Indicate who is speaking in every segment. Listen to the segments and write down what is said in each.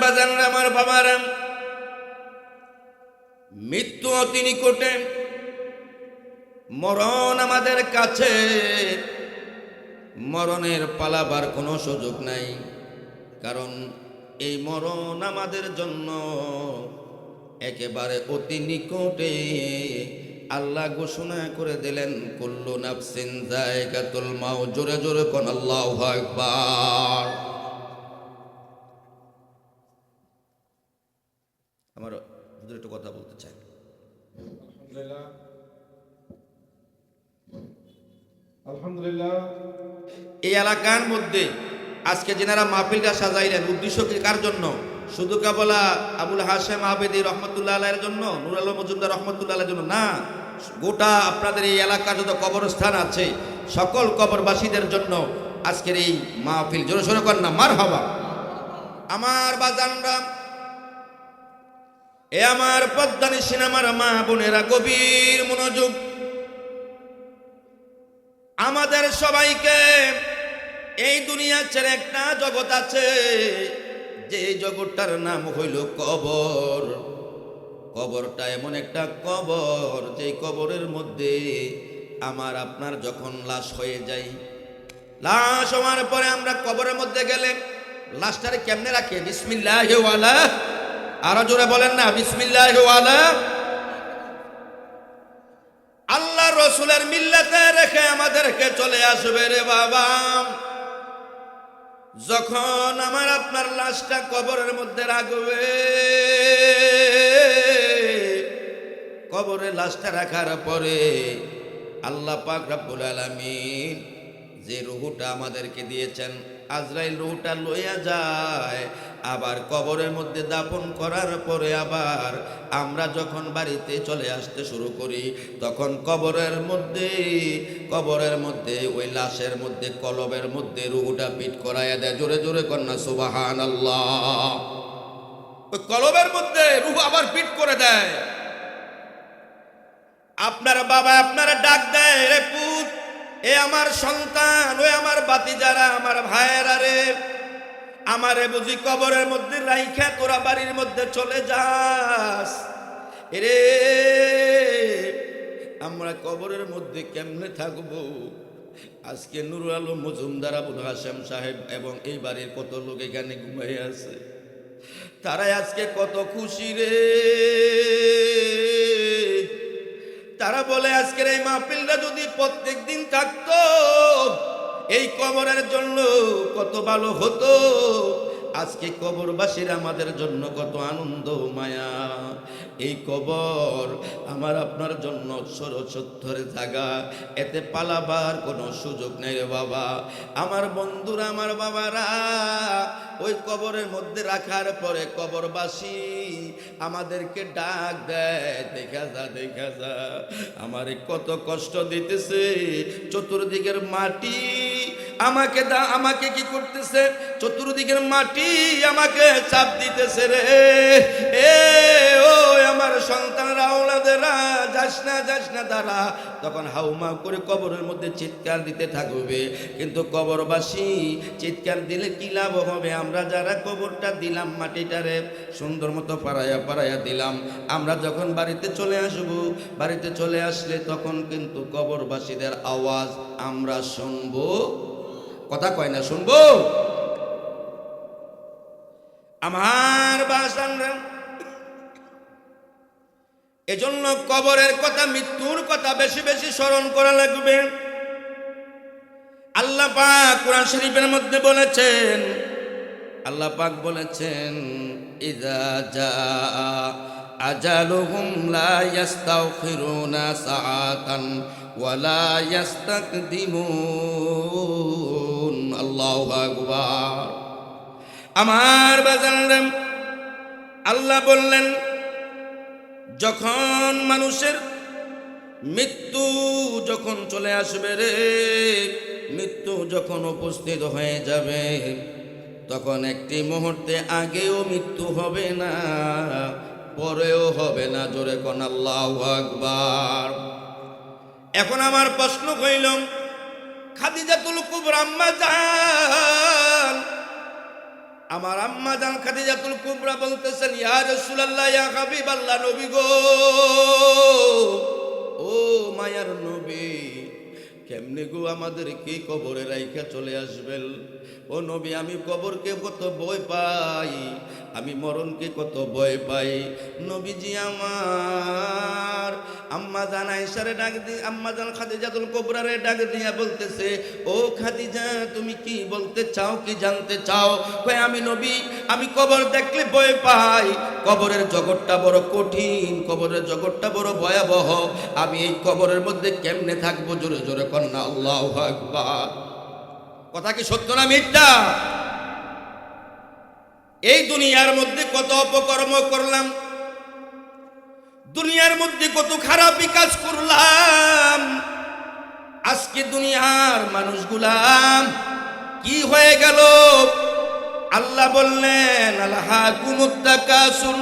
Speaker 1: বাজানরা, আমার বাবারা, মৃত্যু অতি নিকটে, মরণ আমাদের কাছে, মরণের পালাবার কোনো সুযোগ নাই। কারণ এই মরণ আমাদের জন্য একেবারে অতি নিকটে। আল্লাহ ঘোষণা করে দিলেন, কুল্লু নাফসিন যায়কাতুল মাউত। জোরে জোরে কোন আল্লাহু আকবার। আমার হুজুর একটু কথা বলতে চাই।
Speaker 2: আলহামদুলিল্লাহ।
Speaker 1: এই এলাকার মধ্যে আজকে যেনারা মাহফিলটা সাজাইলেন, উদ্দেশ্য কি কার জন্য? শুধু কাবলা আবুল হাশেম আবেদি রহমতুল্লাহ আলাইয়ের জন্য, নূর আলম মজুমদার রহমতুল্লাহ আলাইয়ের জন্য না, গোটা আপনাদের এই এলাকার যত কবরস্থান আছে সকল কবরবাসীদের জন্য আজকের এই মাহফিল। জোরে সোরে কর না মারহাবা। আমার বাজানরা, এ আমার পদ্মানিসীন আমার মা বোনেরা, গভীর মনোযোগ। আমাদের সবাইকে এই দুনিয়া ছেড়ে একটা জগৎ আছে, যে জগৎটার নাম হইল কবর। কবরটা এমন একটা কবর, যে কবরের মধ্যে আমার আপনার যখন লাশ হয়ে যায়, লাশ হওয়ার পরে আমরা কবরের মধ্যে গেলে লাশটারে কেমনে রাখে? বিসমিল্লাহি ওয়ালা, আরো জোরে বলেন না, বিসমিল্লাহি ওয়ালা। আল্লাহ রসুলের মিল্লাতে রেখে আমাদেরকে চলে আসবে রে বাবা। যখন আমার আপনার লাশটা কবরের মধ্যে রাখবে, কবরে লাশটা রাখার পরে আল্লাহ পাক রব্বুল আলামিন যে রূহটা আমাদেরকে দিয়েছেন, আজরাইল রূহটা লইয়া যায়। আবার কবরের মধ্যে দাফন করার পরে আবার আমরা যখন বাড়িতে চলে আসতে শুরু করি, তখন কবরের মধ্যে ওই লাশের মধ্যে, কলবের মধ্যে রূহটা পিট করাইয়া দেয়। জোরে জোরে কন্যা সুবহানাল্লাহ। ওই কলবের মধ্যে রূহ আবার পিট করে দেয়। আপনার বাবা আপনারা ডাক দেয়, রে পুত, এ আমার সন্তান, ওই আমার বাতিজারা, আমার ভাইয়েরা রে, আমারে বুঝি কবরের মধ্যে রাইখা তোরা বাড়ির মধ্যে চলে যাস? রে আমরা কবরের মধ্যে কেমনে থাকবো? আজকে নুরুল আলম মজুমদার, আবুল হাশেম সাহেব এবং এই বাড়ির কত লোক এখানে ঘুমাই আছে, তারাই আজকে কত খুশি রে। তারা বলে, আজকের এই মাহফিলটা যদি প্রত্যেক দিন থাকতো, এই কবরের জন্য কত ভালো হতো। আজকে কবরবাসীর আমাদের জন্য কত আনন্দ মায়া। এই কবর আমার আপনার জন্য সরসত্তর জায়গা, এতে পালাবার কোনো সুযোগ নেই রে বাবা। আমার বন্ধুরা, আমার বাবারা, ওই কবরের মধ্যে রাখার পরে কবরবাসী আমাদেরকে ডাক দেয়, দেখা যা দেখা যা, আমারে কত কষ্ট দিতেছে। চতুর্দিকের মাটি আমাকে কি করতেছে? চতুর্দিকের মাটি আমাকে চাপ দিতেছে রে। এ ও আমার সন্তানরা, ওলাদেরা, যাস না তারা তখন হাউমা করে কবরের মধ্যে চিৎকার দিতে থাকবে। কিন্তু কবরবাসী চিৎকার দিলে কি লাভ হবে? আমরা যারা কবরটা দিলাম, মাটিটারে সুন্দর মতো পাড়াইয়া দিলাম, আমরা যখন বাড়িতে চলে আসব, বাড়িতে চলে আসলে তখন কিন্তু কবরবাসীদের আওয়াজ আমরা শুনবো। কথা কয় না, শুনবো। আমার বাসানরা, এজন্য কবরের কথা, মৃত্যুর কথা বেশি বেশি স্মরণ করা লাগবে। আল্লাহ পাক কোরআন শরীফের মধ্যে বলেছেন, আল্লাহ পাক বলেছেন, ইযা জাআ আজালুহুম লা ইস্তাগফিরুনা সাআতান ওয়া লা ইস্তাকদিমুন। আল্লাহু আকবার। আমার বাজানরা, আল্লাহ বললেন, যখন মানুষের মৃত্যু যখন চলে আসবে রে, মৃত্যু যখন উপস্থিত হয়ে যাবে, তখন একটি মুহূর্তে আগেও মৃত্যু হবে না, পরেও হবে না। জোরে কোন আল্লাহু আকবার। এখন আমার প্রশ্ন হইল, খাদিজাতুল কুবরা আম্মা জান আমার আম্মা জান খাদিজাতুল কুবরা বলতেছেন, ইয়া রাসূলুল্লাহ, ইয়া হাবিবাল্লাহ, নবী গো, ও মায়ার নবী, কেমনে গো আমাদের কি কবরে রাইখা চলে আসবেন? ও নবী, আমি কবরকে কত ভয় পাই, আমি মরণকে কত ভয় পাই। নবীজি আমার আম্মা জান আয়েশারে ডাক দিয়ে, আম্মা জান খাদিজাতুল কুবরারে ডাক দিয়া বলতেছে, ও খাদিজা, তুমি কি বলতে চাও, কি জানতে চাও? কয়, আমি নবী, আমি কবর দেখলে ভয় পাই, কবরের জগৎটা বড় কঠিন, কবরের জগৎটা বড় ভয়াবহ, আমি এই কবরের মধ্যে কেমনে থাকবো? জোরে জোরে কন্যা আল্লাহু আকবার। কথা কি সত্য না মিথ্যা? এই দুনিয়ার মধ্যে কত অপকর্ম করলাম, দুনিয়ার মধ্যে কত খারাপ কাজ করলাম, আজকে দুনিয়ার মানুষগুলাম কি হয়ে গেল? আল্লাহ বললেন, আলহাকুমুত তাকাসুর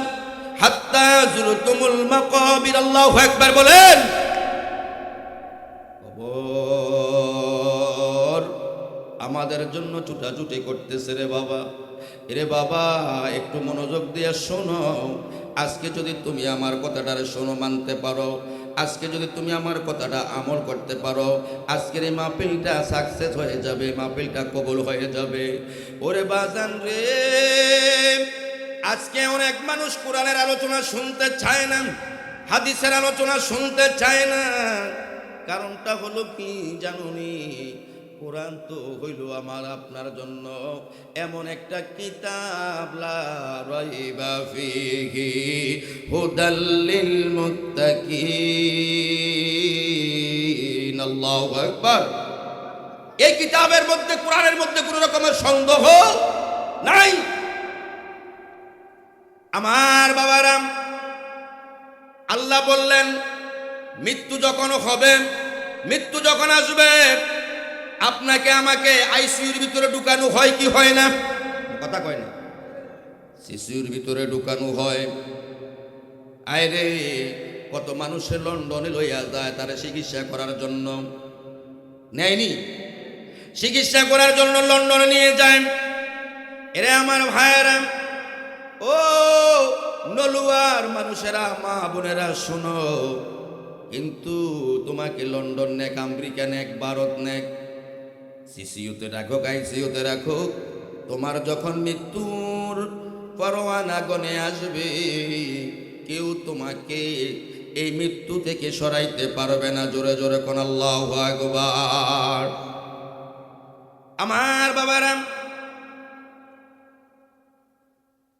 Speaker 1: হাত্তা যুরতুমুল মাকাবির। আল্লাহু আকবার বলেন। কবর আমাদের জন্য ছুটাছুটি করতেছে রে বাবা। রে বাবা, একটু মনোযোগ দিয়ে শোনো। আজকে যদি তুমি আমার কথাটা শোনো, মানতে পারো, আজকে যদি তুমি আমার কথাটা আমল করতে পারো, আজকের এই মাহফিলটা সাকসেস হয়ে যাবে, মাহফিলটা কবুল হয়ে যাবে। ওরে বাজান রে, আজকে অনেক মানুষ কোরআনের আলোচনা শুনতে চায় না, হাদিসের আলোচনা শুনতে চায় না। কারণটা হলো কি জানুনি? কোরআন তো হইল আমার আপনার জন্য এমন একটা কিতাব, লা রাইবা ফীহি হুদাল লিল মুত্তাকিন। আল্লাহু আকবার। এই কিতাবের মধ্যে, কোরআনের মধ্যে কোনো রকমের সন্দেহ নাই। আমার বাবারাম, আল্লাহ বললেন, মৃত্যু যখন হবে, মৃত্যু যখন আসবে, আপনাকে আমাকে আইসিইউর ভিতরে ঢুকানো হয় কি হয় না? কথা কয় না? সিসিউর ভিতরে ঢুকানো হয়। আরে কত মানুষের লন্ডনে লইয়া যায় তারা চিকিৎসা করার জন্য, নেয়নি? চিকিৎসা করার জন্য লন্ডনে নিয়ে যায়। এরে আমার ভাইয়েরা, ও নলুয়ার মানুষেরা, মা বোনেরা, শোনো, কিন্তু তোমাকে লন্ডন নেক, আমেরিকা নেক, ভারত নেক, সিসিউতে রাখো, আইসিইউতে রাখো, তোমার যখন মৃত্যুর পরোয়ানা গনে আসবে, কেউ তোমাকে এই মৃত্যু থেকে সরাইতে পারবে না। জোরে জোরে কোন আল্লাহু আকবার। আমার বাবারা,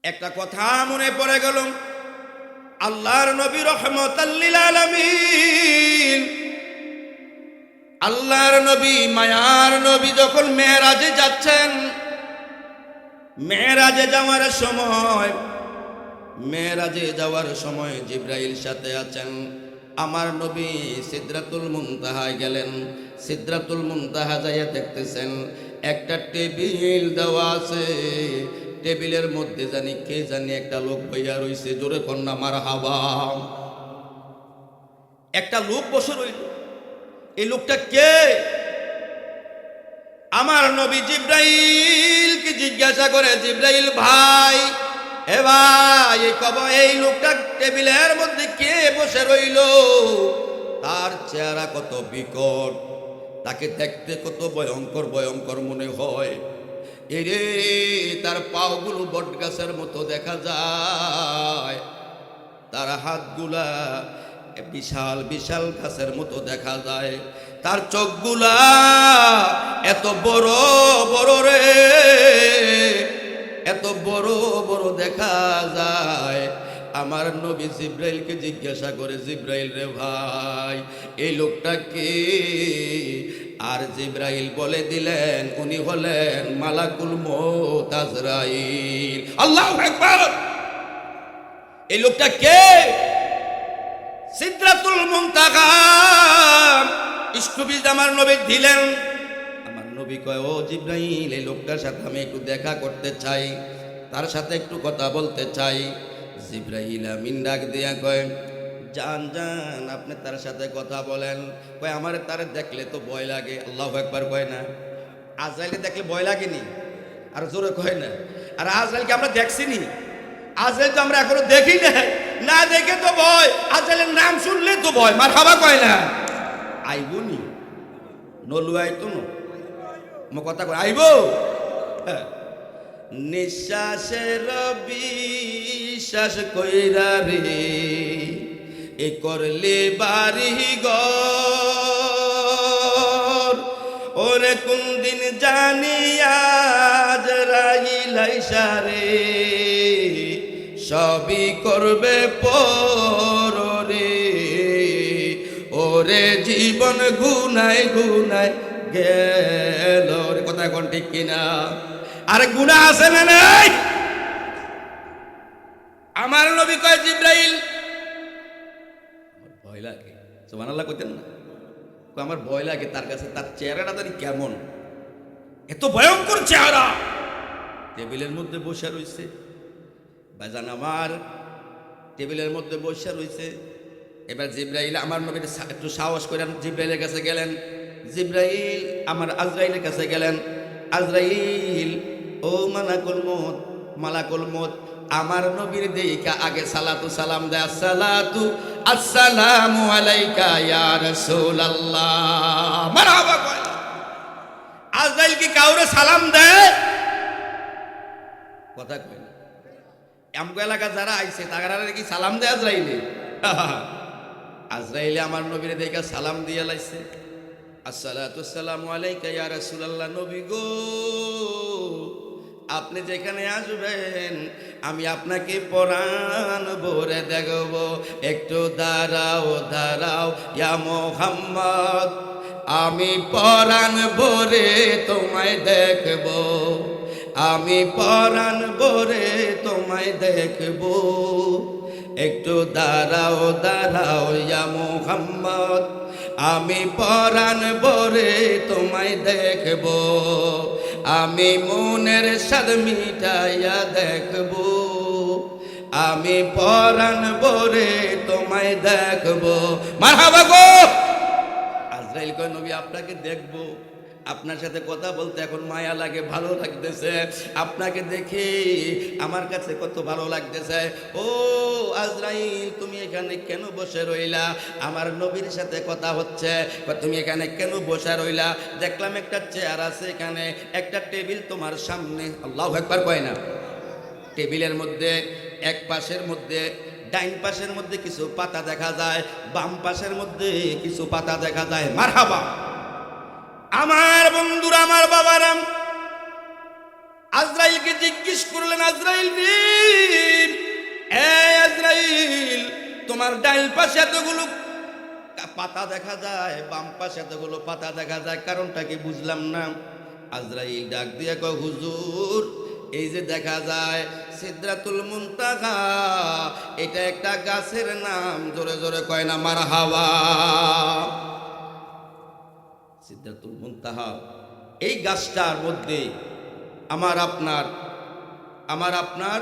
Speaker 1: একটা কথা মনে পড়ে গেল। আল্লাহর নবী রহমাতাল লিল আলামিন, আল্লাহর নবী, মায়ার নবী যখন মেরাজে যাচ্ছেন, মেরাজে যাওয়ার সময় জিবরাইল সাথে আছেন। আমার নবী সিদরাতুল মুনতাহায় গেলেন। সিদরাতুল মুনতাহা যাইয়া দেখতেছেন একটা টেবিল দেওয়া আছে, টেবিলের মধ্যে জানি কে জানি একটা লোক বইয়া রইছে। জোরে কন্যা মারহাবা। একটা লোক বসে রইল। এই লোকটা কে? আমার নবী জিবরাইলকে জিজ্ঞাসা করে, জিবরাইল ভাই, হে ভাই, এই লোকটা টেবিলের মধ্যে কে বসে রইল? তার চেহারা কত বিকট, তাকে দেখতে কত ভয়ঙ্কর ভয়ঙ্কর মনে হয়। এরে তার পাগুলো বট গাছের মতো দেখা যায়, তার হাতগুলা বিশাল বিশাল গাছের মতো দেখা যায়, তার চোখগুলা এত বড় বড় রে, এত বড় বড় দেখা যায়। আমার নবী জিবরাইলকে জিজ্ঞাসা করে, জিবরাইল রে ভাই, এই লোকটা কে? আর জিবরাইল বলে দিলেন, উনি হলেন মালাকুল মউত আজরাইল। আল্লাহু আকবার। এই লোকটা কে? সিদরাতুল মুনতাহা স্টপিজ আমার নবী দিলেন। আমার নবী কয়, ও জিবরাইল, এই লোকটার সাথে আমি একটু দেখা করতে চাই, তার সাথে একটু কথা বলতে চাই। জিবরাইল আমিন ডাক দিয়া কয়, যান যান, আপনি তার সাথে কথা বলেন। কয়, আমার তার দেখলে তো ভয় লাগে। আল্লাহু আকবার কয় না? আজরাইলে দেখলে ভয় লাগেনি? আর জোরে কয় না। আর আজরাইলকে আমরা দেখছিনি? আজরাইল তো আমরা এখনো দেখি না, না দেখে তো ভয়, আজরাইলের নাম শুনলে তো ভয়। মারহাবা কয় না? আইবনি নলু আইতো না মো কথা কয় আইব। হ্যাঁ, নিঃশ্বাসের বিশ্বাস কইরা রে এ করলে বাড়ি ঘর, ওরে কোন দিন জানি আজরাইল আইসা রে সবই করবে পর রে, ওরে জীবন গুনায় গুনায় গেল রে। কথা এখন ঠিক কিনা? আরে গুনাহ আছে না নাই? আমার নবী কয় জিবরাইল, ভয় লাগে। সুবহানাল্লাহ কইতেন না? আমার ভয় লাগে তার কাছে, তার চেহারাটা জানি কেমন, এত ভয়ঙ্কর চেহারা। টেবিলের মধ্যে বসে রয়েছে বাজান, আমার টেবিলের মধ্যে বসে রয়েছে। এবার জিবরাইল আমার নবীর একটু সাহস করে জিবরাইলের কাছে গেলেন। জিবরাইল আমার আজরাইলের কাছে গেলেন। আজরাইল, ও মালাকুল মউত, মালাকুল মউত আমার নবীর দেইকা আগে সালাতু সালাম দেয়। সালাতু আসসালামু আলাইকা ইয়া রাসূলুল্লাহ। মারহাবা কয়। আজরাইল কি কাউরে সালাম দেয়? কথা কয় না। আমগো এলাকা যারা আইছে তারা কি সালাম দেয় আজরাইলে? আজরাইলে আমার নবীর দেইকা সালাম দিয়ে লাইছে। আসসালাতু আসসালামু আলাইকা ইয়া রাসূলুল্লাহ। নবী গো, আপনি যেখানে আসবেন আমি আপনাকে পরাণ ভরে দেখব। একটু দাঁড়াও দাঁড়াও ইয়া মুহাম্মদ, আমি পরাণ ভরে তোমায় দেখব, আমি পরাণ ভরে তোমায় দেখব। একটু দাঁড়াও দাঁড়াও ইয়া মুহাম্মদ, আমি পরাণ ভরে তোমায় দেখব, আমি মনের স্বাদ মিটাইয়া দেখব, আমি পরাণ ভরে তোমায় দেখব। মারহাবা গো। আজরাইল কয় নবী আপনাকে দেখব, আপনার সাথে কথা বলতে এখন মায়া লাগে, ভালো লাগতেছে। আপনাকে দেখে আমার কাছে কত ভালো লাগতেছে। ও আজরাইল, তুমি এখানে কেন বসে রইলা? আমার নবীর সাথে কথা হচ্ছে। তুমি এখানে কেন বসে রইলা? দেখলাম একটা চেয়ার আছে এখানে, একটা টেবিল তোমার সামনে। আল্লাহু আকবার কয় না? টেবিলের মধ্যে এক পাশের মধ্যে ডাইন পাশের মধ্যে কিছু পাতা দেখা যায়, বাম পাশের মধ্যে কিছু পাতা দেখা যায়। মারহাবা। আমার বন্ধুরা, আমার বাবারাম, আজরাইলকে জিজ্ঞেস করলেন, আজরাইল রে, আজরাইল, তোমার ডাইন পাশে এতগুলো পাতা দেখা যায়, বাম পাশে এতগুলো পাতা দেখা যায়, কারণটা কি বুঝলাম না। আজরাইল ডাক দিয়ে কয়, হুজুর, এই যে দেখা যায় সিদরাতুল মুনতাহা, এটা একটা গাছের নাম। জোরে জোরে কয় না মারহাবা। সিদরাতুল মুনতাহা, এই গাছটার মধ্যে আমার আপনার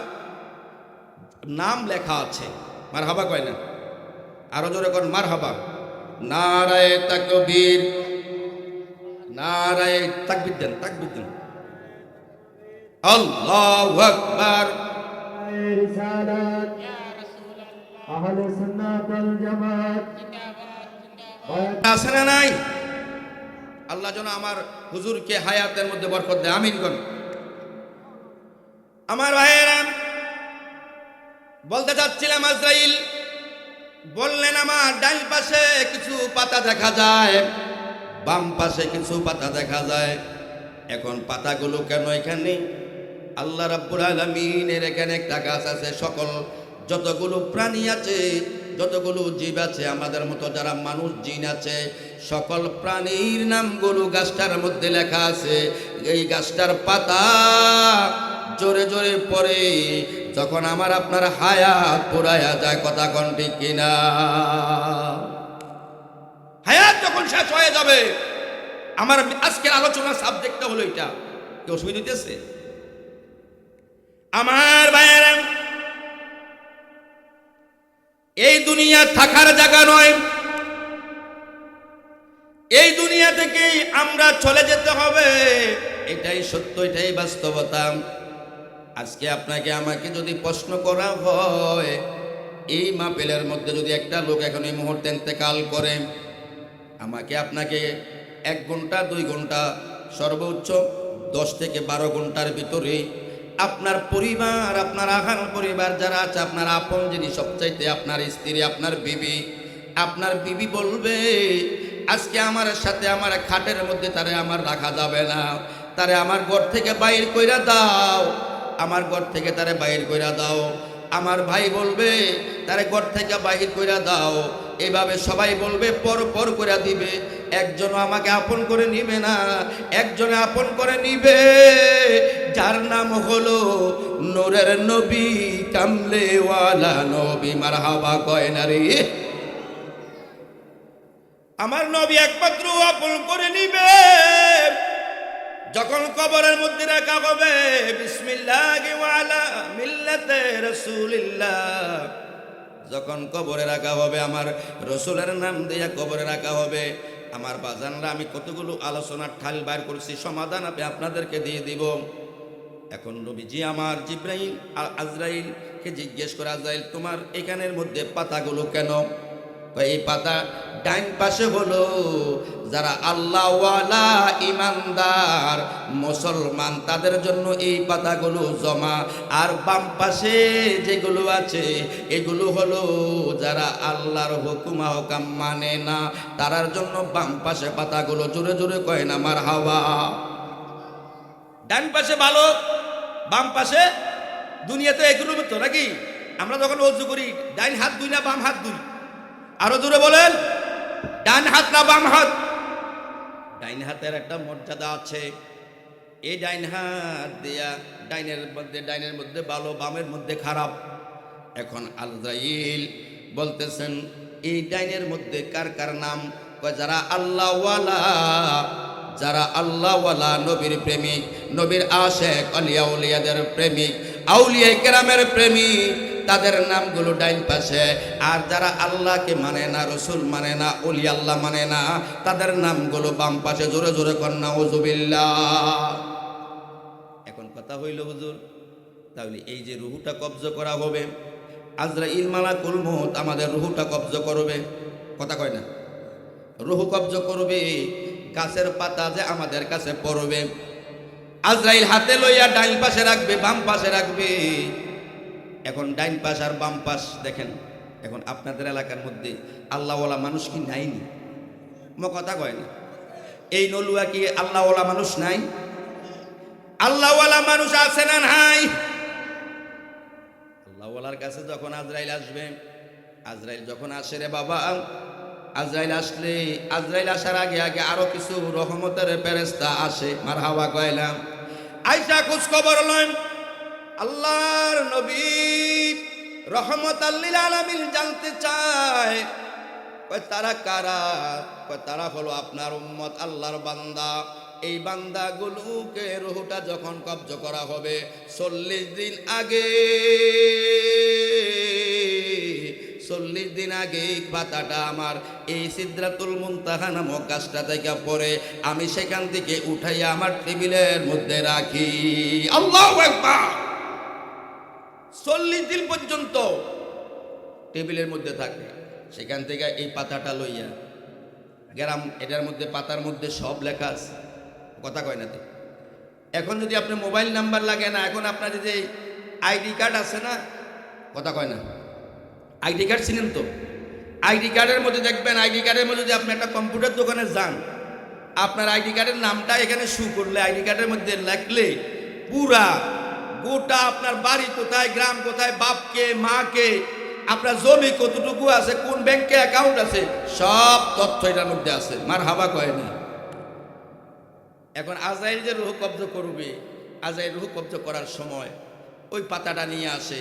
Speaker 1: নাম লেখা আছে। মারহাবা কয় না? আরো জোরে কর মারহাবা। নারায়ে তাকবীর, নারায়ে তাকবীর দেন, তাকবীর দেন। আল্লাহু আকবার।
Speaker 3: রিসালাত আহলে সুন্নাত ওয়াল জামাত
Speaker 1: আছে না নাই? আল্লাহ যেন আমার হুজুরকে হায়াতের মধ্যে বরকত দেয়, আমিন কোন। আমার ভাইয়েরা, বলতে চাচ্ছিলাম, আজরাইল বললেন আমার ডান পাশে কিছু পাতা দেখা যায়, বাম পাশে কিছু পাতা দেখা যায়। এখন পাতাগুলো কেন এখানে? আল্লাহ রাব্বুল আলামিনের এখানে একটা গাছ আছে, সকল যতগুলো প্রাণী আছে, যতগুলো জীব আছে, আমাদের মতো যারা মানুষ জিন আছে, সকল প্রাণীর নামগুলো গাছটার মধ্যে লেখা আছে। এই গাছটার পাতা জোরে জোরে পড়ে যখন আমার আপনার হায়াত পুরায়া যায়। কথা কোন ঠিক কিনা? হায়াত যখন শেষ হয়ে যাবে। আমার আজকের আলোচনার সাবজেক্টটা হলো এটা। কি অসুবিধা হইতেছে? আমার ভাইয়েরা, এই দুনিয়া থাকার জায়গা নয়, এই দুনিয়া থেকে আমরা চলে যেতে হবে। এটাই সত্য, এটাই বাস্তবতা। আজকে আপনাকে আমাকে যদি প্রশ্ন করা হয়, এই মাহফিলের মধ্যে যদি একটা লোক এখন এই মুহূর্তে ইন্তেকাল করে, আমাকে আপনাকে 1 ঘন্টা 2 ঘন্টা সর্বোচ্চ 10 থেকে 12 ঘন্টার ভিতরে আপনার পরিবার, আপনার আহার পরিবার যারা আছে, আপনার আপন যিনি সবচাইতে আপনার স্ত্রী, আপনার বিবি বলবে আজকে আমার সাথে আমার খাটের মধ্যে তারে আমার রাখা যাবে না, তারে আমার ঘর থেকে বাইর কইরা দাও, আমার ঘর থেকে তারে বাইর কইরা দাও। আমার ভাই বলবে তারে ঘর থেকে বাহির কইরা দাও। এভাবে সবাই বলবে, পর পর করে দিবে। একজনও আমাকে আপন করে নিবে না, একজনে আপন করে নিবে যার নাম হলো নূরের নবী, কামলেওয়ালা নবী। মারহাবা কয় না রে? আমার নবী একমাত্র আপন করে নিবে যখন কবরের মধ্যে রাখা হবে। বিসমিল্লাহি ওয়া আলা মিল্লাতে রাসূলিল্লাহ, যখন কবরে রাখা হবে, আমার রসুলের নাম দিয়ে কবরে রাখা হবে। আমার বাজানরা, আমি কতগুলো আলোচনার ঠাল বার করছি, সমাধান আমি আপনাদেরকে দিয়ে দিব। এখন নবীজি আমার জিব্রাইল আর আজরাইলকে জিজ্ঞেস করে, আজরাইল তোমার এখানের মধ্যে পাতাগুলো কেন? এই পাতা ডাইন পাশে হলো যারা আল্লাহওয়ালা ইমানদার মুসলমান, তাদের জন্য এই পাতাগুলো জমা। আর বাম পাশে যেগুলো আছে এগুলো হলো যারা আল্লাহর হুকুম আহকাম মানে না, তারার জন্য বাম পাশে পাতাগুলো। জোরে জোরে কয় না মারহাবা? ডান পাশে ভালো, বাম পাশে দুনিয়াতে এগুলো তো নাকি? আমরা যখন ওযু করি ডাইন হাত দুই না বাম হাত দুই? আরো জোরে বলেন, ডান হাত না বাম হাত? ডাইন হাতের একটা মর্যাদা আছে। এই ডাইন হাত দিয়া ডাইনের মধ্যে ভালো, বামের মধ্যে খারাপ। এখন আজরাইল বলতেছেন এই ডাইনের মধ্যে কার কার নাম? যারা আল্লাহওয়ালা নবীর প্রেমিক, নবীর আশেক, আলিয়া উলিয়াদের প্রেমিক, আউলিয়া কেরামের প্রেমিক, তাদের নামগুলো ডাইন পাশে। আর যারা আল্লাহকে মানে না, রসুল মানে না, ওলি আল্লাহ মানে না, তাদের নামগুলো বাম পাশে। জোরে জোরে কন্যা উযুবিল্লাহ। এখন কথা হইল হুজুর, তাহলে এই যে রুহুটা কবজ করা হবে, আজরাইল মালাকুল মউত আমাদের রুহুটা কবজ করবে। কথা কয় না? রুহু কবজ করবে, গাছের পাতা যে আমাদের কাছে পড়বে, আজরাইল হাতে লইয়া ডাইন পাশে রাখবে, বাম পাশে রাখবে। এখন ডাইন পাশ আর বাম পাশ দেখেন। এখন আপনাদের এলাকার মধ্যে আল্লাহওয়ালা মানুষ কি নাইনি? কথা কয় না? এই নলুয়া কি আল্লাহওয়ালা মানুষ নাই? আল্লাহওয়ালা মানুষ আছে না নাই? আল্লাহওয়ালার কাছে যখন আজরাইল আসবে, আজরাইল যখন আসে রে বাবা, আজরাইল আসলে, আজরাইল আসার আগে আগে আরো কিছু রহমতের ফেরেশতা আসে। মারহাবা কয়লাম? আইসা খোঁজ খবর লয় আল্লাহর নবী রহমতাল লিল আলামিন জানতে চায় তারা কারা? তারা হলো আপনার উম্মত, আল্লাহর বান্দা। এই বান্দাগুলোকে রুহুটা যখন কবজ করা হবে 40 দিন আগে, 40 দিন আগে পাতাটা আমার এই সিদরাতুল মুনতাহা নামক গাছটা থেকে পড়ে আমি সেখান থেকে উঠাইয়া আমার টেবিলের মধ্যে রাখি। আল্লাহু আকবার! 40 দিন পর্যন্ত টেবিলের মধ্যে থাকে। সেখান থেকে এই পাতাটা লইয়া গেরাম, এটার মধ্যে পাতার মধ্যে সব লেখা আছে। কথা কয় না তো? এখন যদি আপনি মোবাইল নাম্বার লাগে না, এখন আপনার যে আইডি কার্ড আছে না, কথা কয় না? আইডি কার্ড চিনেন তো? আইডি কার্ডের মধ্যে দেখবেন, আইডি কার্ডের মধ্যে যদি আপনি একটা কম্পিউটার দোকানে যান, আপনার আইডি কার্ডের নামটা এখানে শু করলে, আইডি কার্ডের মধ্যে লেখলে পুরা গোটা আপনার বাড়ি কোথায়, গ্রাম কোথায়, বাপকে মাকে, আপনার জমি কতটুকু আছে, কোন ব্যাংকে অ্যাকাউন্ট আছে, সব তথ্য এটার মধ্যে আছে। মারহাবা কয় না? এখন আজরাইল যে রুহ কবজ করবে, আজরাইল রুহ কবজ করার সময় ওই পাতাটা নিয়ে আসে।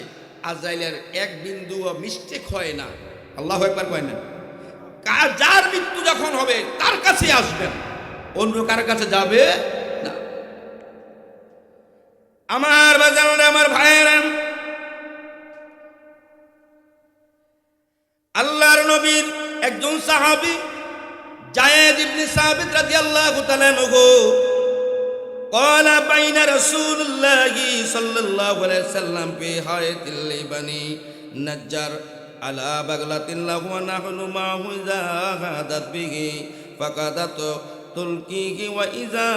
Speaker 1: আজরাইলের এক বিন্দুও মিস্টেক হয় না। আল্লাহু আকবার কয় না? যার মৃত্যু যখন হবে তার কাছে আসবেন, অন্য কার কাছে যাবে না। আমার বাজারে আমার ভাইয়েরা, আল্লাহর নবীর একজন সাহাবী যায়েদ ইবনে সাবিত রাদিয়াল্লাহু তাআলা আনহু قال بين رسول الله صلى الله عليه وسلم في حائط لبني نجار على بغلة له ونحن معه إذا غادت به فقدت تلقيه وإذا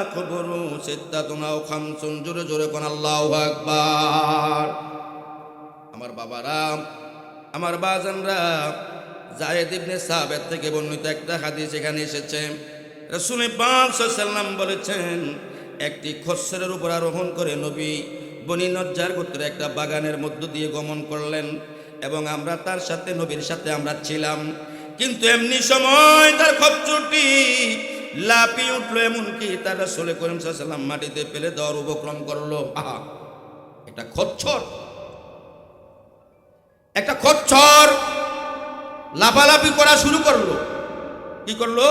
Speaker 1: أكبر ستة أو خمس জোরে জোরে কোন আল্লাহু আকবার। আমার বাবারা, আমার বাজানরা, যায়েদ ইবনে সাবিত থেকে বর্ণিত একটা হাদিস এখানে এসেছে। রাসূল পাক সাল্লাল্লাহু আলাইহি ওয়াসাল্লাম বলেছেন, একটি খচ্চরের উপর আরোহণ করে নবী বনি নজ্জার গোত্রের একটা বাগানের মধ্য দিয়ে গমন করলেন এবং আমরা তার সাথে, নবীর সাথে আমরা ছিলাম। কিন্তু এমনি সময় তার খচ্চরটি লাফিয়ে উঠলো, এমনকি তার রাসূল করিম সাল্লাল্লাহু আলাইহি ওয়াসাল্লাম মাটিতে ফেলে দেওয়ার উপক্রম করলো। আহা, এটা খচ্চর, একটা খচ্চর লাফালাফি করা শুরু করলো। কি করলো?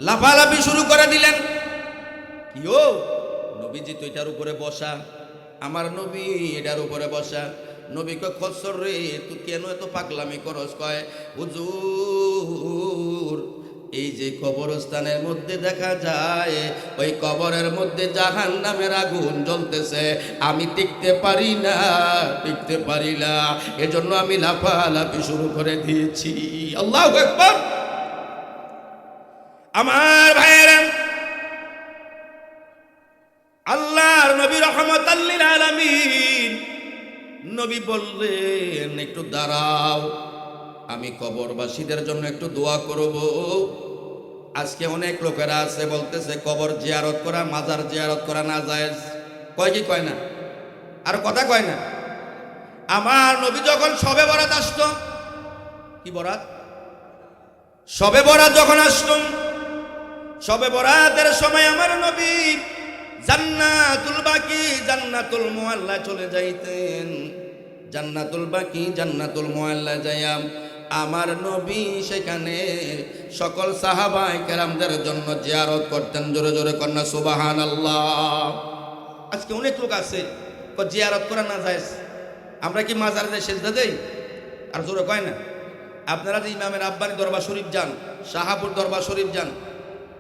Speaker 1: লাফালাফি শুরু করে দিলেন। কিও নবীজি তো এটার উপরে বসা, আমার নবী এটার উপরে বসা। নবী কয়, খচ্চর রে তুই কেন এত পাগলামি করস? কয়, হুজুর এই যে কবরস্থানের মধ্যে দেখা যায়, ওই কবরের মধ্যে জাহান্নামের আগুন জ্বলতেছে, আমি টিকতে পারি না, টিকতে পারি না, এজন্য আমি লাফালাফি শুরু করে দিয়েছি। আল্লাহু আকবার। আমার ভাইয়েরা, আল্লাহর নবী রাহমাতাল লিল আলামিন, নবী বললেন, একটু দাঁড়াও, আমি কবরবাসীদের জন্য একটু দোয়া করব। আজকে অনেক লোকেরা আছে বলতেছে কবর জিয়ারত করা, মাজার জিয়ারত করা না জায়েজ। কয় কি কয় না? আর কথা কয় না। আমার নবী যখন শবে বরাত আসতো, কি বরাত? শবে বরাত যখন আসতো, শবে বরাতের সময় আমার নবী জান্নাতুল বাকি, জান্নাতুল মুআল্লা চলে যাইতেন। জান্নাতুল বাকি, জান্নাতুল মুআল্লা যাইয়া আমার নবী সেখানে সকল সাহাবায়ে কেরামদের জন্য জিয়ারত করতেন। জোরে জোরে কন্যা সুবহানাল্লাহ। আজকে অনেক লোক আছে জিয়ারত করা না জায়েজ। আমরা কি মাজারে যে সেজদা দেই? আর জোরে কয় না। আপনারা যে ইমামের রাব্বানী দরবার শরীফ যান, শাহাপুর দরবার শরীফ যান,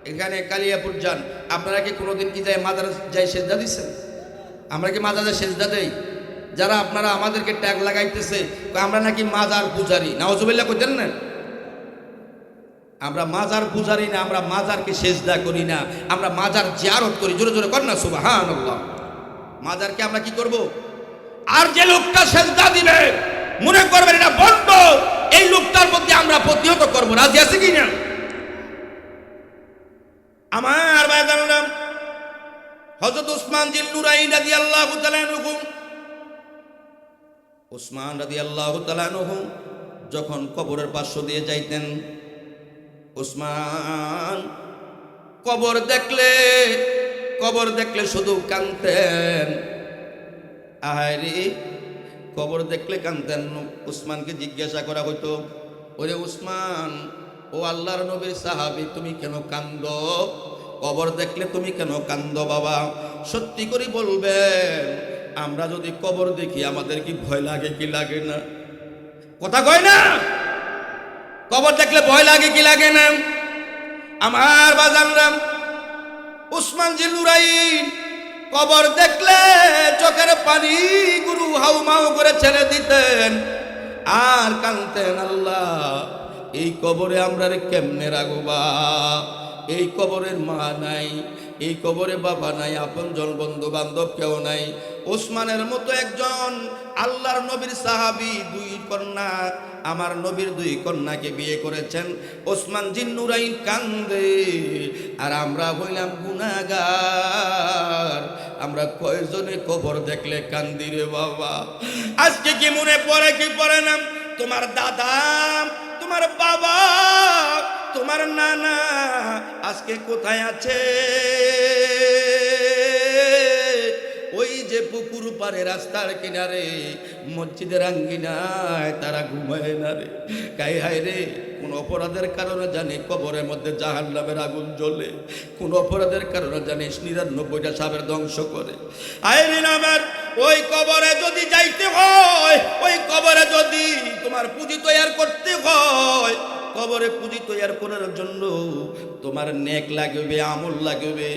Speaker 1: এখানে কালিয়াপুর যান, আপনারা কি কোনোদিন কি যায় মাজারে যাই সেজদা দিচ্ছেন? আমরা কি মাজারে সেজদা দেই? যারা আপনারা আমাদেরকে ট্যাগ লাগাইতেছে আমরা নাকি মাজার পূজারি, নাউজুবিল্লাহ কইতেন না? আমরা মাজার পূজারি না, আমরা মাজারকে সেজদা করি না, আমরা মাজার জিয়ারত করি। জোরে জোরে কর না সুবহানাল্লাহ। মাজারকে আমরা কি করব? আর যে লোকটা সেজদা দিবে মনে করবেন এটা বন্ধ, এই লোকটার প্রতি আমরা প্রতিহত করব। রাজি আছে কি না? আমার ভাইজানরা, হযরত উসমান জিন নুরাইন রাদিয়াল্লাহু তাআলা আনহু, উসমান রাদিয়াল্লাহু তাআলা আনহু যখন কবরের পাশ দিয়ে যাইতেন, উসমান কবর দেখলে শুধু কাঁদতেন। আহারে, কবর দেখলে কাঁদতেন। উসমানকে জিজ্ঞাসা করা হইতো, ওরে উসমান, ও আল্লাহর নবীর সাহাবী, তুমি কেন কান্দো? কবর দেখলে তুমি কেন কান্দো বাবা? সত্যি করে বলবেন, আমরা যদি কবর দেখি আমাদের কি ভয় লাগে কি লাগে না? কথা কয় না? কবর দেখলে ভয় লাগে কি লাগে না? আমার বাজানরা, উসমান জিন নুরাইন কবর দেখলে চোখের পানি গুরু হাউমাউ করে ছেড়ে দিতেন আর কাঁদতেন, আল্লাহ এই কবরে আমরা কেমনে রাখবা? এই কবরের মা নাই, এই কবরে বাবা নাই, আপনজন বন্ধু বান্ধব কেউ নাই। ওসমানের মতো একজন আল্লাহর নবীর সাহাবী, দুই কন্যা, আমার নবীর দুই কন্যাকে বিয়ে করেছেন। ওসমান জিন নুরাইন কান্দে আর আমরা হইলাম গুনাহগার। আমরা কয়জনে কবর দেখলে কান্দি রে বাবা? আজকে কি মনে পড়ে কি পড়ে না? তোমার দাদা, তোমার বাবা, তোমার নানা আজকে কোথায় আছে? ওই যে পুকুর পারে, রাস্তার কিনারে, মসজিদের আঙ্গিনায় তারা ঘুমায় না রে। গায়ে হায় রে, কোন অপরাধের কারণে জানি কবরের মধ্যে জাহান্নামের আগুন জ্বলে, কোন অপরাধের কারণে জানিস 99টা সাপের ধ্বংস করে। আয় রে আমার, ওই কবরে যদি যাইতে হয়, ওই কবরে যদি তোমার পুঁজি তৈরি করতে হয়, কবরে পুঁজি তৈরি করার জন্য তোমার নেক লাগবে, আমল লাগবে।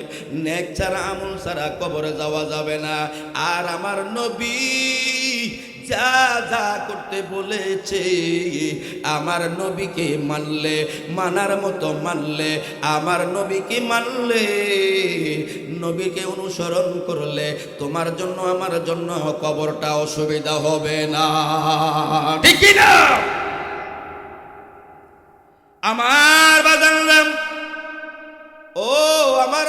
Speaker 1: নেক ছাড়া, আমল ছাড়া কবরে যাওয়া যাবে না। আর আমার নবী যা যা করতে বলেছে, আমার নবীকে মানলে, মানার মতো মানলে, আমার নবীকে মানলে, নবীকে অনুসরণ করলে তোমার জন্য, আমার জন্য কবরটা অসুবিধা হবে না। ঠিক কি না? আমার বাজানরা, ও আমার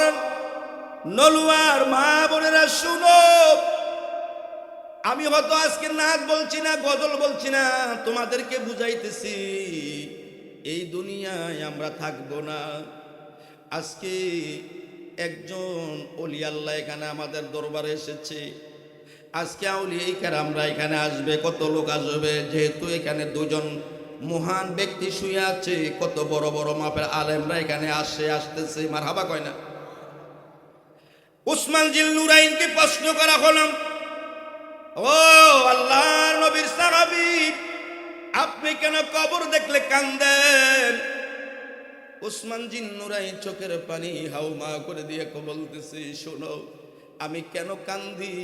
Speaker 1: নলুয়ার মা বোনেরা, শুনো। আমি হয়তো আজকে নাচ বলছি না, গজল বলছি না, তোমাদেরকে বুঝাইতেছি এই দুনিয়ায় আমরা থাকবো না। আজকে একজন ওলি আল্লাহ এখানে আমাদের দরবারে এসেছে। আজকে আউলিয়া কেরামরা এখানে আসবে, কত লোক আসবে, যেহেতু এখানে দুজন মহান ব্যক্তি শুয়ে আছে, কত বড় বড় মাপের আলেমরা এখানে আসতেছে। মারহাবা কয় না? উসমান জিল নুরাইনকে প্রশ্ন করা হলো, ও আল্লাহর নবীর সাহাবী, আপনি কেন কবর দেখলে কান্দেন? উসমান জিন নুরাইন চোখের পানি হাউমা করে দিয়ে বলতেছে, শোনো, আমি কেন কান্দি?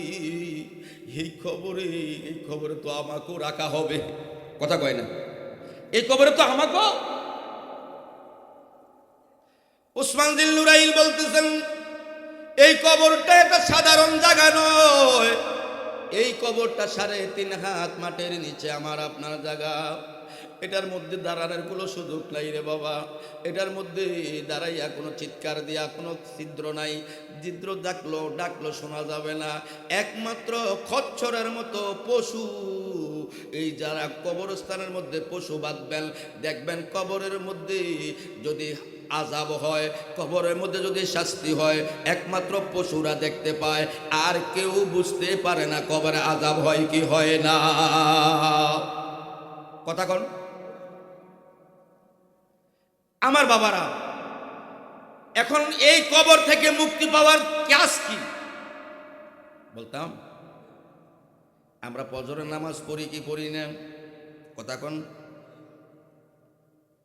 Speaker 1: এই কবরে তো আমাকেও রাখা হবে। কথা কয় না? এই কবরে তো আমাকেও। উসমান জিন নুরাইন বলতেছেন, এই কবরটা একটা সাধারণ জায়গা নয়। এই কবরটা 3.5 হাত মাটির নিচে আমার আপনার জায়গা। এটার মধ্যে দাঁড়ানোর কোনো সুযোগ নাই রে বাবা। এটার মধ্যে দাঁড়াইয়া কোনো চিৎকার দিয়া কোনো ছিদ্র নাই। ছিদ্র ডাকলো শোনা যাবে না। একমাত্র খচ্চরের মতো পশু, এই যারা কবরস্থানের মধ্যে পশু বাঁধবেন, দেখবেন কবরের মধ্যে যদি আযাব হয়, কবরের মধ্যে যদি শাস্তি হয়, একমাত্র পশুরা দেখতে পায়, আর কেউ বুঝতে পারে না কবরে আযাব হয় কি হয় না। কথা কন আমার বাবারা। এখন এই কবর থেকে মুক্তি পাওয়ার কাজ কি? বলতাম, আমরা ফজরের নামাজ পড়ি কি পড়ি না? কথা কন।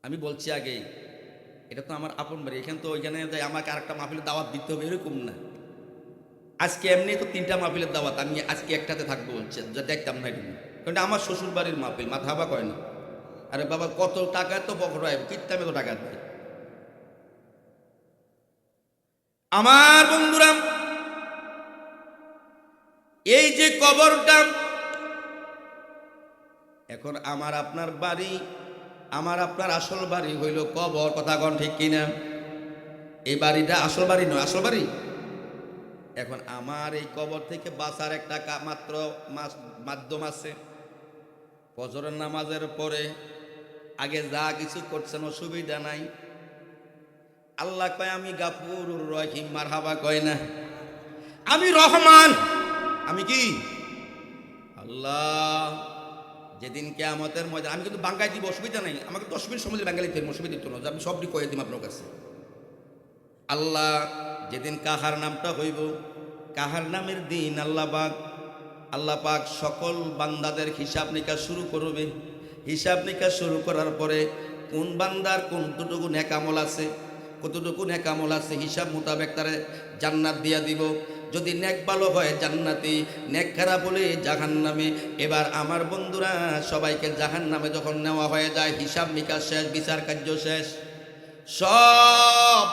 Speaker 1: আমি বলছি আগে, এটা তো আমার আপন বাড়ি, এখানে তো ওইখানে যাই আমাকে আরেকটা মাহফিলের দাওয়াত দিতে হবে এরকম না। আজকে এমনি তো 3টা মাহফিলের দাওয়াত, আমি আজকে একটাতে থাকবো বলছে, যা দেখতাম না এটা। কারণ আমার শ্বশুর বাড়ির মাহফিল, মাথাবা কয় না। আরে বাবা, কত টাকা তো পকড়ায়, কিত্তামে তো টাকা দেয়। আমার বন্ধুরা, এই যে কবরটা, এখন আমার আপনার বাড়ি, আমার আপনার আসল বাড়ি হইল কবর। কথা কন ঠিক কিনা? এই বাড়িটা আসল বাড়ি নয়, আসল বাড়ি। এখন আমার এই কবর থেকে বাঁচার একটা মাত্র মাধ্যম আছে। ফজরের নামাজের পরে আগে যা কিছু করছেন অসুবিধা নাই। আল্লাহ কয় আমি গাফুরুর রহিম, মারহাবা কয় না? আমি রহমান। আমি কি? আল্লাহ। যেদিন কিয়ামতের ময়দান, আমি কিন্তু বাঙ্গাই দিব, অসুবিধা নাই। আমাকে 10 মিনিট সময় বাঙালি ফের অসুবিধা দিত না, আমি সবটি কয়ে দিব আপনার কাছে। আল্লাহ যেদিন কাহার নামটা হইব, কাহার নামের দিন আল্লাহ পাক সকল বান্দাদের হিসাব নিকাশ শুরু করবে। হিসাব নিকাশ শুরু করার পরে কোন বান্দার কতটুকু নেক আমল আছে, কতটুকু নেক আমল আছে, হিসাব মোতাবেক তারে জান্নাত দিয়া দিব। যদি নেক ভালো হয় জান্নাতি, নেক খারাপ হলে জাহান্নামে। এবার আমার বন্ধুরা, সবাইকে জাহান্নামে যখন নেওয়া হয়ে যায়, হিসাব নিকাশ শেষ, বিচার কার্য শেষ, সব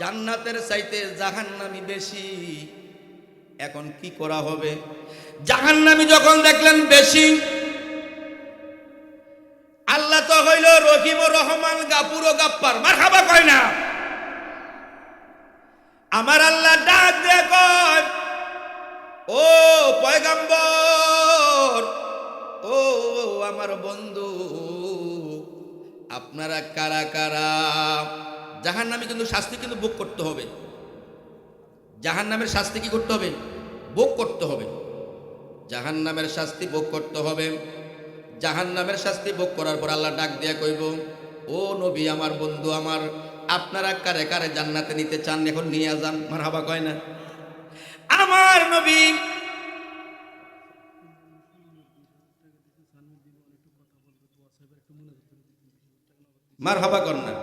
Speaker 1: জান্নাতের চাইতে জাহান্নামী বেশি। এখন কি করা হবে? জাহান্নামী যখন দেখলেন বেশি, আল্লাহ তো হইল রহিম ও রহমান, গাফুর ও গাফফার, মারহাবা কয় না? আমার আল্লাহ ডাক দিয়ে কয়, ও পয়গম্বর, ও আমার বন্ধু, আপনারা কারা কারা? জাহান্নামী কিন্তু শাস্তি কিন্তু ভোগ করতে হবে। জাহান্নামের শাস্তি কি করতে হবে? ভোগ করতে হবে। জাহান্নামের শাস্তি ভোগ করতে হবে। জাহান্নামের শাস্তি ভোগ করার পর আল্লাহ ডাক দিয়া কইব, ও নবী, আমার বন্ধু আমার, আপনারা কারে কারে জান্নাতে নিতে চান, এখন নিয়ে যান। মারহাবা কয় না? আমার নবী মারহাবা কর না।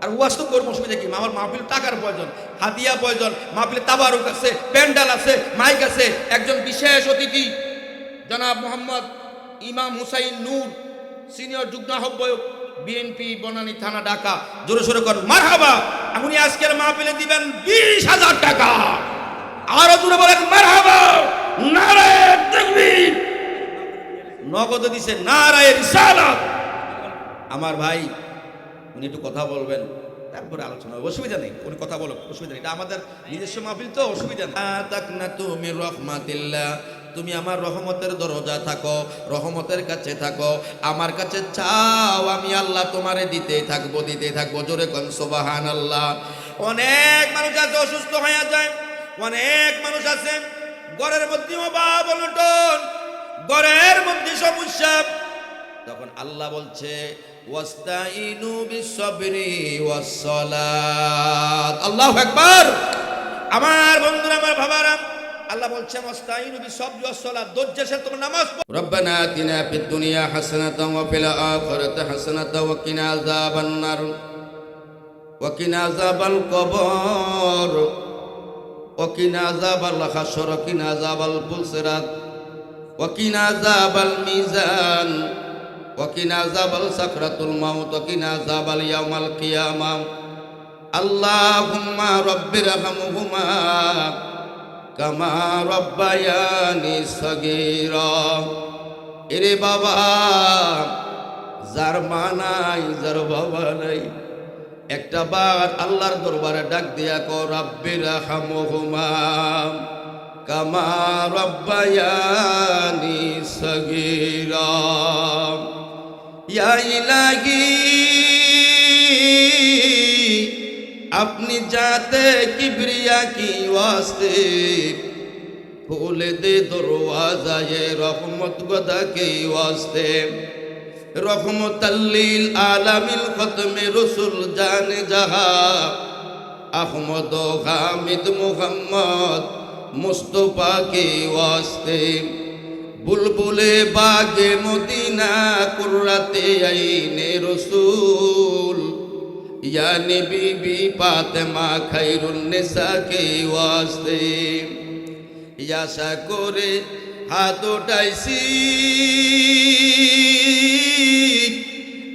Speaker 1: আর ওয়াজ তো করবো, অসুবিধা কি? আমার মাহফিল টাকার প্রয়োজন, হাদিয়া প্রয়োজন, মাহফিলে তাবারুক আছে, প্যান্ডেল আছে, মাইক আছে। একজন বিশেষ অতিথি জনাব মোহাম্মদ ইমাম হুসাইন নূর, সিনিয়র যুগ্ম আহ্বায়ক, বিএনপি বনানী থানা, ঢাকা। জোরে সোরে কর মারহাবা। উনি আজকের মাহফিলে দিবেন 20,000 টাকা। আরো জোরে বলেন মারহাবা। নারায়ে তাকবীর। নগদ দিছে নারায়ে রিসালাত। আমার ভাই উনি একটু কথা বলবেন, তারপরে আলোচনা হবে, অসুবিধা নেই। উনি কথা বলো, অসুবিধা নেই, এটা আমাদের নিজস্ব মাহফিল তো, অসুবিধা নেই। তাকনাতু মির রাহমাতিল্লাহ, তুমি আমার রহমতের দরজা থাকো, রহমতের কাছে থাকো, আমার কাছে চাও, আমি আল্লাহ তোমারে দিতেই থাকবো, দিতেই থাকবো। জোরে কোন সুবহানাল্লাহ। অনেক মানুষ আছে অসুস্থ হয়ে যায়, অনেক মানুষ আছে ঘরের মধ্যে অভাব অনটন, ঘরের মধ্যে সমস্যা। তখন আল্লাহ বলছে ওয়াস্তাইনু বিসসবরি ওয়াসসালাত। আল্লাহু আকবার। আমার বন্ধুরা, আমার বাবারা, আল্লাহ বলছেন ওয়াস্তাইনু বিসসবরি ওয়াসসালাত, ধৈর্যের সাথে তোমরা নামাজ পড়ো। রব্বানা আতিনা ফিদ দুনিয়া হাসানাতাও ওয়া ফিল আখিরাতি হাসানাতাও ওয়া কিনা আযাবান নার ওয়া কিনা আযাবাল কবর ওয়া কিনা আযাবাল হাসর ওয়া কিনা আযাবাল ফুলসিরাত ওয়া কিনা আযাবাল মিজান ওয়াকিনা আযাবাল সাকরাতুল মাউত ওয়াকিনা আযাবাল ইয়াউমাল কিয়ামা। আল্লাহুম্মা রাব্বিরহামহুমা কামা রাব্বায়ানি সাগীরা। এরে বাবা, যার মা নাই, যার বাবা নাই, একটা বার আল্লাহর দরবারে ডাক দিয়া কর রাব্বিরহামহুমা কামা রাব্বায়ানি সাগীরা। ইয়া ইলাহি, अपनी जाते किबरिया की वास्ते खोल दे दरवाजा ये रहमत गदा के वास्ते। रहमतल्लिल आलमिल खत्मे रसूल जान जहा अहमद हामिद मुहम्मद मुस्तफा के वास्ते। बुलबुले बागे मदीना कुर्रते आईने रसूल यानी बीबी फातिमा खैरुन निसा के वास्ते। आशा करे हाथ उठाইছি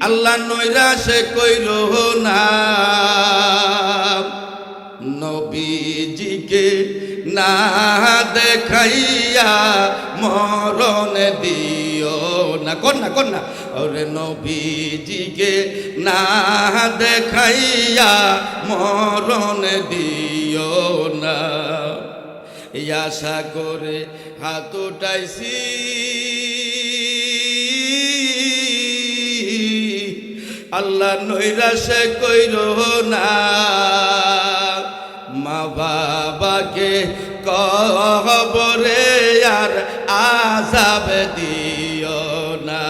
Speaker 1: আল্লাহ নৈরাশে কইরো না, নবীজিকে না দেখাইয়া মরণ দিও না। কন্যা ওরে নবীজিকে না দেখাইয়া মরণ দিও না। আশা করে হাত উঠাইছি আল্লাহ নৈরাশে কইরো না। মা বাবাকে কবরে আর আযাব দিও না।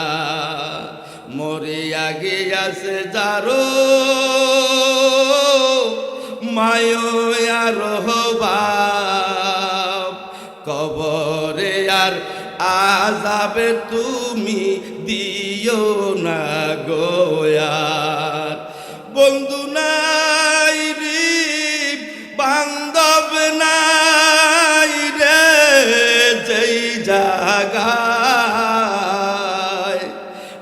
Speaker 1: মরে আগে আছে যারো মায়ো আর বাপ, কবরে আর আযাব তুমি দিও না গোয়ার। বন্ধু নাই রে, বান্ধব নাই রে, যেই জায়গায়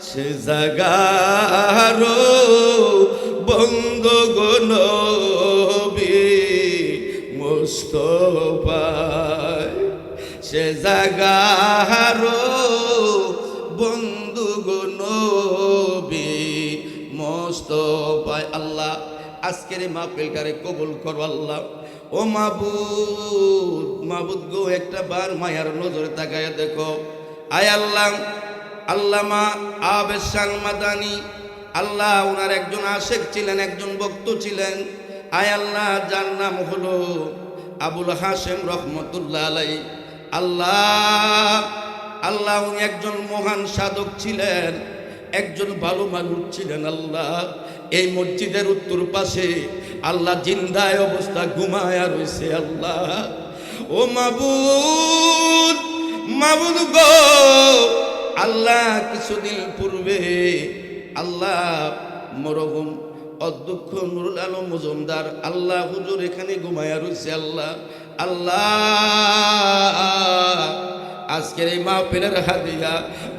Speaker 1: সে জায়গারও বন্ধু গো নবী মুস্তফা, সে জায়গারও বন্ধু গো নবী মুস্তফা। আল্লাহ আজকের এই মাহফিলটারে কবুল করো আল্লাহ। ও মাবুদ, মাবুদ গো, একটা বার মায়ার নজরে তাকায়া দেখো। আয় আল্লাহ, আল্লামা আবেশান মাদানী, আল্লাহ ওনার একজন আশেক ছিলেন, একজন ভক্ত ছিলেন। আয় আল্লাহ, যার নাম হলো আবুল হাশেম রহমতুল্লাহ আলাই। আল্লাহ আল্লাহ উনি একজন মহান সাধক ছিলেন, একজন ভালো মানুষ ছিলেন। আল্লাহ এই মসজিদের উত্তর পাশে আল্লাহ জিন্দায় অবস্থা ঘুমায়া রয়েছে। আল্লাহ ও মাবুদ, মাবুদ গো, আল্লাহ কিছুদিন পূর্বে আল্লাহ মরহুম অধ্যক্ষ নুরুল আলম মজুমদার, আল্লাহ হুজুর এখানে ঘুমায়া রয়েছে। আল্লাহ আল্লাহ আজকের এই মাহফিলের হাদিয়া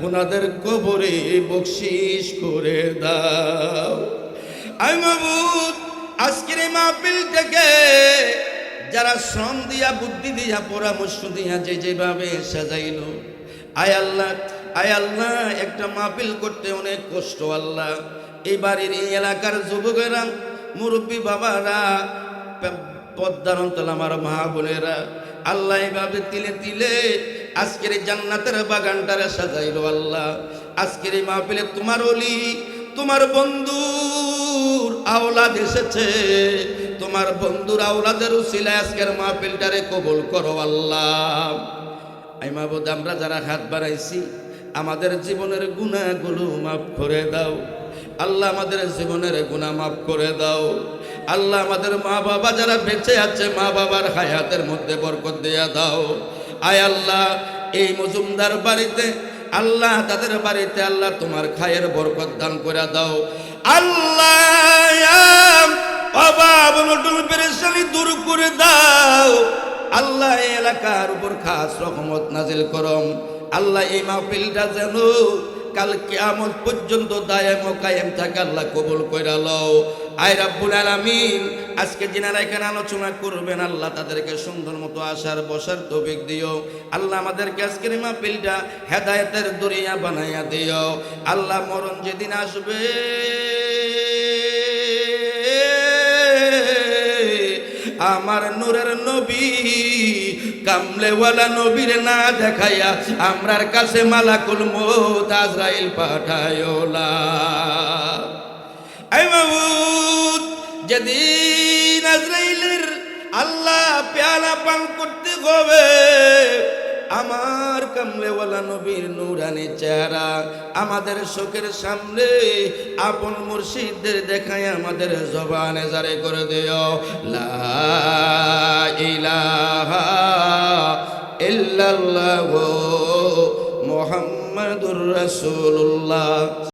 Speaker 1: ওনাদের কবরে বকশিশ করে দাও। আই মাবুদ, আজকের এই মাহফিল থেকে যারা শ্রম দিয়া, বুদ্ধি দিয়া, পরামর্শ দিয়া যে যেভাবে সাজাইলো, আয় আল্লাহ, আয় আল্লাহ, একটা মাহফিল করতে অনেক কষ্ট। আল্লাহ এই বাড়ির, এই এলাকার যুবকেরা, মুরব্বী বাবারা, পদ্মার অন্তল আমার মা বোনেরা, আল্লাহ এইভাবে তিলে তিলে আজকের এই জান্নাতের বাগানটারে সাজাইলো। আল্লাহ আজকের এই মাহফিলে তোমার ওলি, তোমার বন্ধুর আওলাদ এসেছে, তোমার বন্ধুর আওলাদের উসিলায় আজকের মাহফিলটারে কবুল করো। আল্লাহ আই মাবুদ, আমরা যারা হাত বাড়াইছি আমাদের জীবনের গুনাহগুলো মাফ করে দাও। আল্লাহ আমাদের জীবনের গুনাহ মাফ করে দাও। আল্লাহ আমাদের মা বাবা যারা বেঁচে আছে, মা বাবার হায়াতের মধ্যে বরকত দিয়া দাও। আয় আল্লাহ এই মজুমদার বাড়িতে, আল্লাহ তাদের বাড়িতে আল্লাহ তোমার খায়ের বরকত দান করে দাও। আল্লাহ অভাব অনটন পেরেশানি দূর করে দাও। আল্লাহ এই এলাকার উপর খাস রহমত নাজিল করম। আল্লাহ এই মাহফিলটা যেন কাল কিয়ামত পর্যন্ত দায়েম ও কায়েম থাকে, আল্লাহ কবুল কইরা লও। আয় রাব্বুল আলামিন, আজকে যিনারা এখানে আলোচনা করবেন আল্লাহ তাদেরকে সুন্দর মতো আসার বসার তৌফিক দিও। আল্লাহ আমাদেরকে আজকের এই মাহফিলটা হেদায়েতের দরিয়া বানাইয়া দিও। আল্লাহ মরণ যেদিন আসবে, আমার নূরের নবী কামলেওয়ালা নবীর না দেখাইয়া আমরার কাছে মালাকুল মউত আজরাইল পাঠায়ো না। আই মাবুদ, যেদিন আজরাইলের আল্লাহ পেয়ালা পান করতে হবে, আমার কামলেওয়ালা নবীর নূরানি চেহারা আমাদের চোখের সামনে আপন মুর্শিদদের দেখায় আমাদের জবানে জারি করে দিও। লা ইলাহা ইল্লাল্লাহু মুহাম্মাদুর রাসূলুল্লাহ।